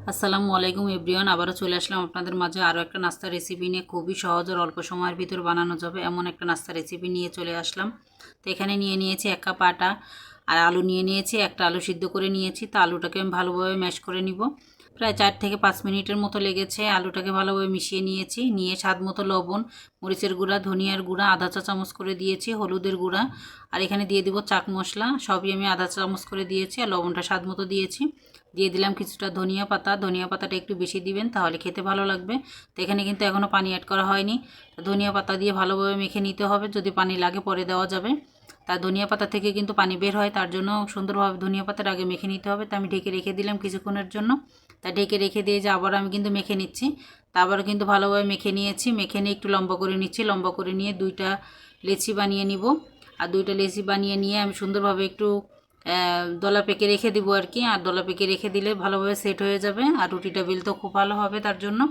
আসসালামু আলাইকুম এভরিওয়ান, আবারও চলে আসলাম আপনাদের মাঝে আরও একটা নাস্তার রেসিপি নিয়ে। খুবই সহজ আর অল্প সময়ের ভিতর বানানো যাবে এমন একটা নাস্তার রেসিপি নিয়ে চলে আসলাম। তো এখানে নিয়ে নিয়েছি 1 কাপ আটা আর আলু নিয়ে নিয়েছি, একটা আলু সিদ্ধ করে নিয়েছি। তো আলুটাকে আমি ভালোভাবে ম্যাশ করে নিব। প্রায় 4 থেকে 5 মিনিটের মতো লেগেছে। আলুটাকে ভালোভাবে মিশিয়ে নিয়েছি, নিয়ে স্বাদ মতো লবণ, মরিচের গুঁড়া, ধনিয়ার গুঁড়া আধা চা চামচ করে দিয়েছি, হলুদের গুঁড়া আর এখানে দিয়ে দিব চাট মশলা, সবই আমি আধা চামচ করে দিয়েছি আর লবণটা স্বাদ মতো দিয়েছি। দিয়ে দিলাম কিছুটা ধনিয়া পাতা, ধনিয়া পাতাটা একটু বেশি দিবেন তাহলে খেতে ভালো লাগবে। তো এখানে কিন্তু এখনও পানি অ্যাড করা হয়নি। ধনিয়া পাতা দিয়ে ভালোভাবে মেখে নিতে হবে, যদি পানি লাগে পরে দেওয়া যাবে। তার ধনিয়া পাতা থেকে কিন্তু পানি বের হয়, তার জন্য সুন্দরভাবে ধনিয়া পাতাটা আগে মেখে নিতে হবে। তা আমি ঢেকে রেখে দিলাম কিছুক্ষণের জন্য। তা ঢেকে রেখে দিয়ে যে আবার আমি কিন্তু মেখে নিচ্ছি। তা আবারও কিন্তু ভালোভাবে মেখে নিয়েছি, মেখে নিয়ে একটু লম্বা করে নিচ্ছি। লম্বা করে নিয়ে 2টা লেচি বানিয়ে নিব। আর 2টা লেচি বানিয়ে নিয়ে আমি সুন্দরভাবে একটু দলা পেকে রেখে দিব আর কি। আর দলা পেকে রেখে দিলে ভালোভাবে সেট হয়ে যাবে আর রুটিটা বেলতেও খুব ভালো হবে তার জন্য।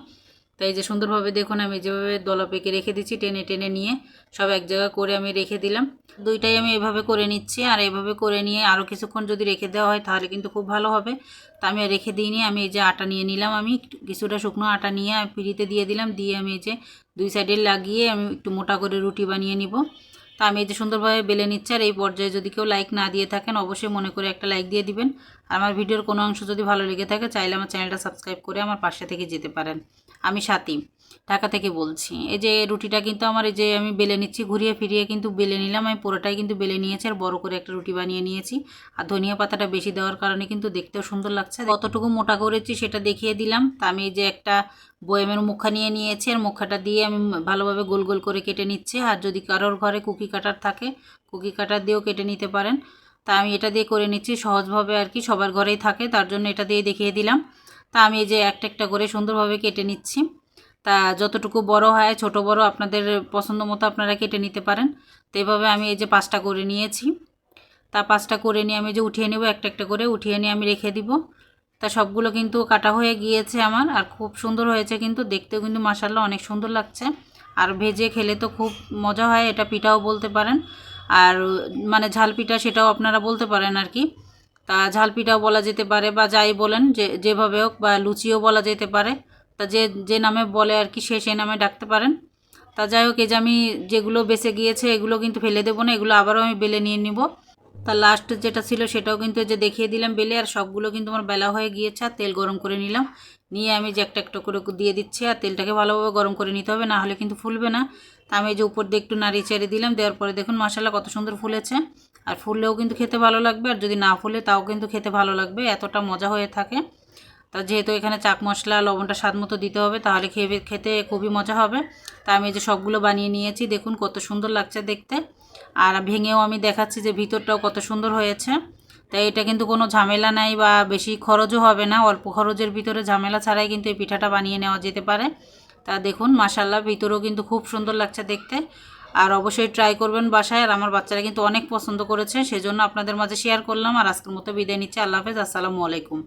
তাই যে সুন্দরভাবে দেখুন আমি যেভাবে দলা পেকে রেখে দিচ্ছি, টেনে টেনে নিয়ে সব এক জায়গা করে আমি রেখে দিলাম। 2টাই আমি এভাবে করে নিচ্ছি। আর এভাবে করে নিয়ে আরও কিছুক্ষণ যদি রেখে দেওয়া হয় তাহলে কিন্তু খুব ভালো হবে। তা আমি রেখে দিইনি, আমি এই যে আটা নিয়ে নিলাম, আমি কিছুটা শুকনো আটা নিয়ে পিঁড়িতে দিয়ে দিলাম। দিয়ে আমি এই যে 2 সাইডে লাগিয়ে আমি একটু মোটা করে রুটি বানিয়ে নিব। তা আমি এই যে সুন্দরভাবে বেলে নিচ্ছি। আর এই পর্যায়ে যদি কেউ লাইক না দিয়ে থাকেন অবশ্যই মনে করে একটা লাইক দিয়ে দিবেন। আর আমার ভিডিওর কোনো অংশ যদি ভালো লেগে থাকে চাইলে আমার চ্যানেলটা সাবস্ক্রাইব করে আমার পাশে থেকে যেতে পারেন। আমি স্বাতী, ঢাকা থেকে বলছি। এই যে রুটিটা কিন্তু আমার এই যে আমি বেলে নিচ্ছি, ঘুরিয়ে ফিরিয়ে কিন্তু বেলে নিলাম। আমি পুরোটাই কিন্তু বেলে নিয়েছি আর বড় করে একটা রুটি বানিয়ে নিয়েছি। আর ধনিয়া পাতাটা বেশি দেওয়ার কারণে কিন্তু দেখতেও সুন্দর লাগছে। কতটুকু মোটা করেছি সেটা দেখিয়ে দিলাম। তা আমি এই যে একটা বয়েমের মুখা নিয়ে নিয়েছি আর মুখাটা দিয়ে আমি ভালোভাবে গোল গোল করে কেটে নিচ্ছি। আর যদি কারোর ঘরে কুকি কাটার থাকে কুকি কাটার দিয়েও কেটে নিতে পারেন। তা আমি এটা দিয়ে করে নিচ্ছি সহজভাবে আর কি, সবার ঘরেই থাকে তার জন্য এটা দিয়ে দেখিয়ে দিলাম। তা আমি এই যে একটা একটা করে সুন্দরভাবে কেটে নিচ্ছি। তা যতটুকু বড় হয় ছোট বড় আপনাদের পছন্দ মতো আপনারা কেটে নিতে পারেন। তো এভাবে আমি এই যে 5টা করে নিয়েছি। তা 5টা করে নিয়ে আমি যে উঠিয়ে নেব, একটা একটা করে উঠিয়ে নিয়ে আমি রেখে দিব। তা সবগুলো কিন্তু কাটা হয়ে গিয়েছে আমার, আর খুব সুন্দর হয়েছে কিন্তু দেখতেও কিন্তু মাশাআল্লাহ অনেক সুন্দর লাগছে। আর ভেজে খেলে তো খুব মজা হয়, এটা পিঠাও বলতে পারেন। আর মানে ঝাল পিঠা সেটাও আপনারা বলতে পারেন আর কি। তা ঝাল পিঠাও বলা যেতে পারে বা যাই বলেন, যেভাবে হোক, বা লুচিও বলা যেতে পারে। তা যে যে নামে বলে আর কি সে নামে ডাকতে পারেন। তা যাই হোক, এই যে আমি যেগুলো বেঁচে গিয়েছে এগুলো কিন্তু ফেলে দেবো না, এগুলো আবারও আমি বেলে নিয়ে নিব। তা লাস্ট যেটা ছিল সেটাও কিন্তু যে দেখিয়ে দিলাম বেলে। আর সবগুলো কিন্তু আমার বেলা হয়ে গিয়েছে। আর তেল গরম করে নিলাম, নিয়ে আমি যে একটা একটা করে দিয়ে দিচ্ছি। আর তেলটাকে ভালোভাবে গরম করে নিতে হবে, না হলে কিন্তু ফুলবে না। তা আমি যে উপর দিয়ে একটু নাড়িয়ে চেড়ে দিলাম, দেওয়ার পরে দেখুন মাশাআল্লাহ কত সুন্দর ফুলেছে। আর ফুললেও কিন্তু খেতে ভালো লাগবে, আর যদি না ফুলে তাও কিন্তু খেতে ভালো লাগবে, এতটা মজা হয়ে থাকে। তা যেহেতু এখানে চাট মশলা লবণটা স্বাদ মতো দিতে হবে তাহলে খেতে খুবই মজা হবে। তা আমি যে সবগুলো বানিয়ে নিয়েছি, দেখুন কত সুন্দর লাগছে দেখতে। আর ভেঙেও আমি দেখাচ্ছি যে ভিতরটাও কত সুন্দর হয়েছে। তাই এটা কিন্তু কোনো ঝামেলা নাই বা বেশি খরচও হবে না, অল্প খরচের ভিতরে ঝামেলা ছাড়াই কিন্তু এই পিঠাটা বানিয়ে নেওয়া যেতে পারে। তা দেখুন মাশাআল্লাহ ভিতরেও কিন্তু খুব সুন্দর লাগছে দেখতে। আর অবশ্যই ট্রাই করবেন বাসায়। আর আমার বাচ্চারা কিন্তু অনেক পছন্দ করেছে, সেজন্য আপনাদের মাঝে শেয়ার করলাম। আর আজকের মতো বিদায় নিচ্ছি, আল্লাহ হাফেজ, আসসালামু আলাইকুম।